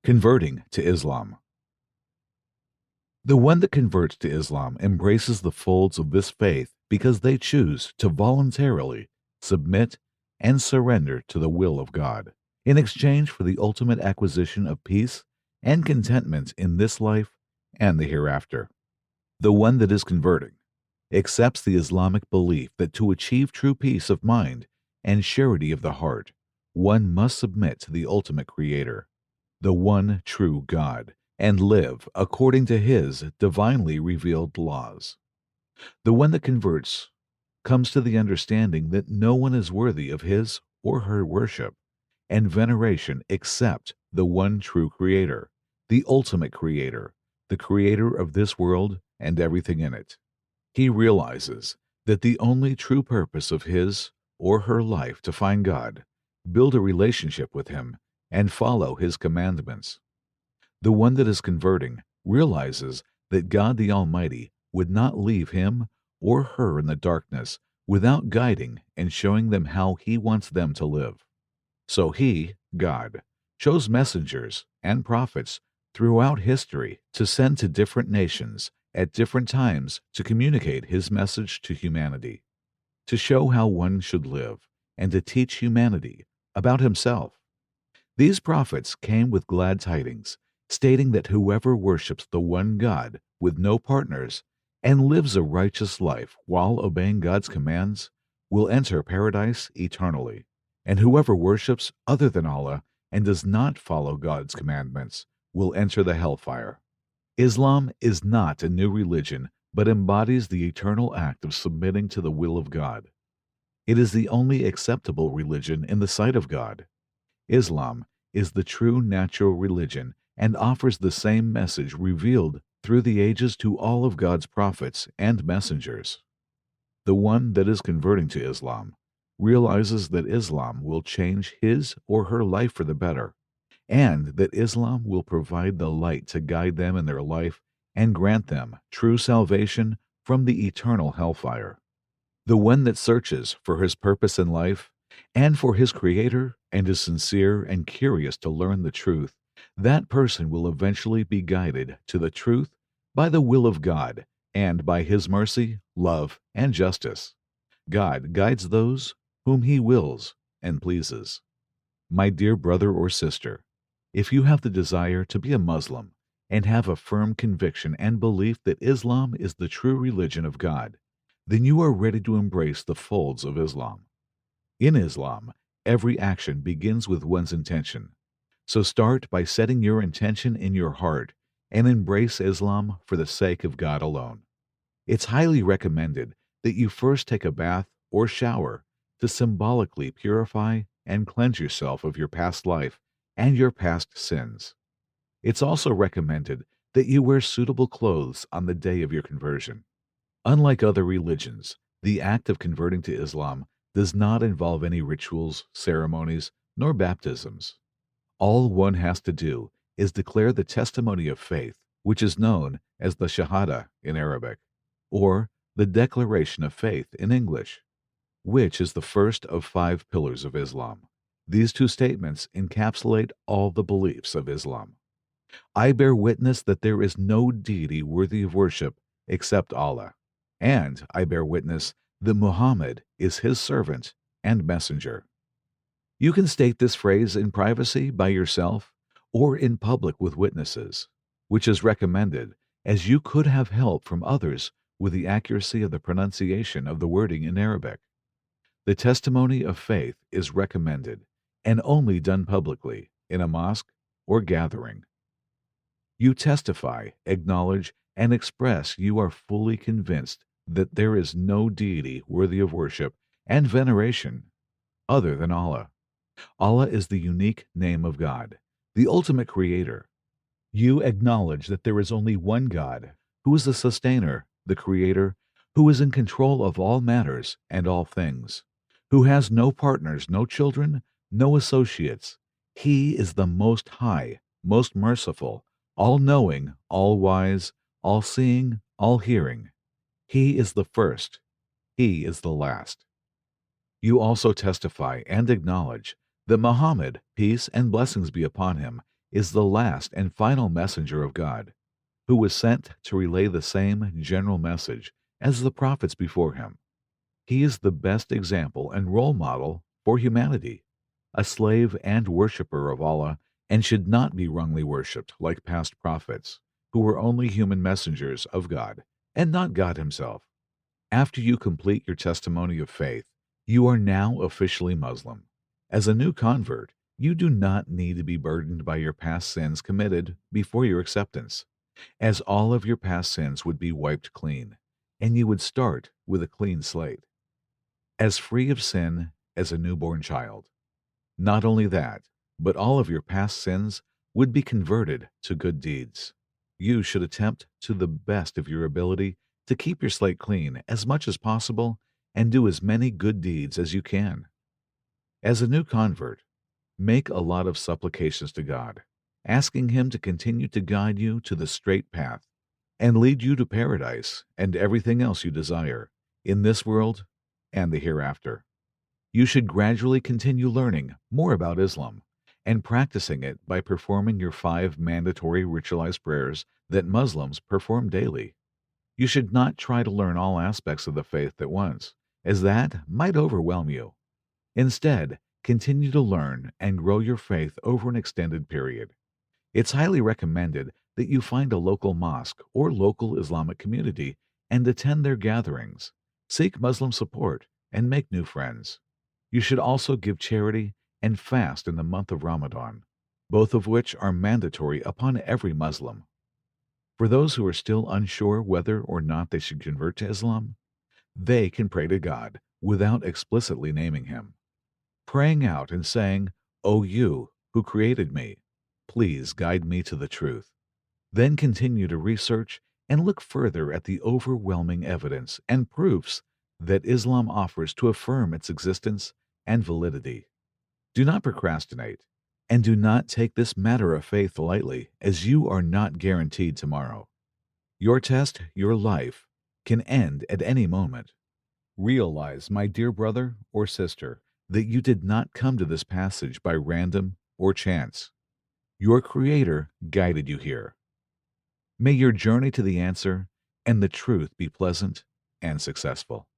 Converting to Islam. The one that converts to Islam embraces the folds of this faith because they choose to voluntarily submit and surrender to the will of God in exchange for the ultimate acquisition of peace and contentment in this life and the hereafter. The one that is converting accepts the Islamic belief that to achieve true peace of mind and surety of the heart, one must submit to the ultimate Creator, the one true God, and live according to His divinely revealed laws. The one that converts comes to the understanding that no one is worthy of his or her worship and veneration except the one true Creator, the ultimate Creator, the Creator of this world and everything in it. He realizes that the only true purpose of his or her life to find God, build a relationship with Him, and follow His commandments. The one that is converting realizes that God the Almighty would not leave him or her in the darkness without guiding and showing them how He wants them to live. So He, God, chose messengers and prophets throughout history to send to different nations at different times to communicate His message to humanity, to show how one should live, and to teach humanity about Himself. These prophets came with glad tidings, stating that whoever worships the one God with no partners and lives a righteous life while obeying God's commands will enter paradise eternally, and whoever worships other than Allah and does not follow God's commandments will enter the hellfire. Islam is not a new religion, but embodies the eternal act of submitting to the will of God. It is the only acceptable religion in the sight of God. Islam is the true natural religion and offers the same message revealed through the ages to all of God's prophets and messengers. The one that is converting to Islam realizes that Islam will change his or her life for the better, and that Islam will provide the light to guide them in their life and grant them true salvation from the eternal hellfire. The one that searches for his purpose in life and for his Creator and is sincere and curious to learn the truth, that person will eventually be guided to the truth by the will of God and by His mercy, love, and justice. God guides those whom He wills and pleases. My dear brother or sister, if you have the desire to be a Muslim and have a firm conviction and belief that Islam is the true religion of God, then you are ready to embrace the folds of Islam. In Islam, every action begins with one's intention. So start by setting your intention in your heart and embrace Islam for the sake of God alone. It's highly recommended that you first take a bath or shower to symbolically purify and cleanse yourself of your past life and your past sins. It's also recommended that you wear suitable clothes on the day of your conversion. Unlike other religions, the act of converting to Islam does not involve any rituals, ceremonies, nor baptisms. All one has to do is declare the testimony of faith, which is known as the Shahada in Arabic, or the Declaration of Faith in English, which is the first of 5 pillars of Islam. These 2 statements encapsulate all the beliefs of Islam. I bear witness that there is no deity worthy of worship except Allah, and I bear witness that Muhammad is His servant and messenger. You can state this phrase in privacy by yourself or in public with witnesses, which is recommended, as you could have help from others with the accuracy of the pronunciation of the wording in Arabic. The testimony of faith is recommended and only done publicly in a mosque or gathering. You testify, acknowledge, and express you are fully convinced that there is no deity worthy of worship and veneration other than Allah. Allah is the unique name of God, the ultimate Creator. You acknowledge that there is only one God, who is the sustainer, the Creator, who is in control of all matters and all things, who has no partners, no children, no associates. He is the Most High, most merciful, all-knowing, all-wise, all-seeing, all-hearing. He is the first. He is the last. You also testify and acknowledge that Muhammad, peace and blessings be upon him, is the last and final messenger of God, who was sent to relay the same general message as the prophets before him. He is the best example and role model for humanity, a slave and worshiper of Allah, and should not be wrongly worshipped like past prophets, who were only human messengers of God, and not God himself. After you complete your testimony of faith, you are now officially Muslim. As a new convert, you do not need to be burdened by your past sins committed before your acceptance, as all of your past sins would be wiped clean, and you would start with a clean slate, as free of sin as a newborn child. Not only that, but all of your past sins would be converted to good deeds. You should attempt to the best of your ability to keep your slate clean as much as possible and do as many good deeds as you can. As a new convert, make a lot of supplications to God, asking Him to continue to guide you to the straight path and lead you to paradise and everything else you desire in this world and the hereafter. You should gradually continue learning more about Islam and practicing it by performing your 5 mandatory ritualized prayers that Muslims perform daily. You should not try to learn all aspects of the faith at once, as that might overwhelm you. Instead, continue to learn and grow your faith over an extended period. It's highly recommended that you find a local mosque or local Islamic community and attend their gatherings, seek Muslim support, and make new friends. You should also give charity and fast in the month of Ramadan, both of which are mandatory upon every Muslim. For those who are still unsure whether or not they should convert to Islam, they can pray to God without explicitly naming Him, praying out and saying, "O you who created me, please guide me to the truth." Then continue to research and look further at the overwhelming evidence and proofs that Islam offers to affirm its existence and validity. Do not procrastinate, and do not take this matter of faith lightly, as you are not guaranteed tomorrow. Your test, your life, can end at any moment. Realize, my dear brother or sister, that you did not come to this passage by random or chance. Your Creator guided you here. May your journey to the answer and the truth be pleasant and successful.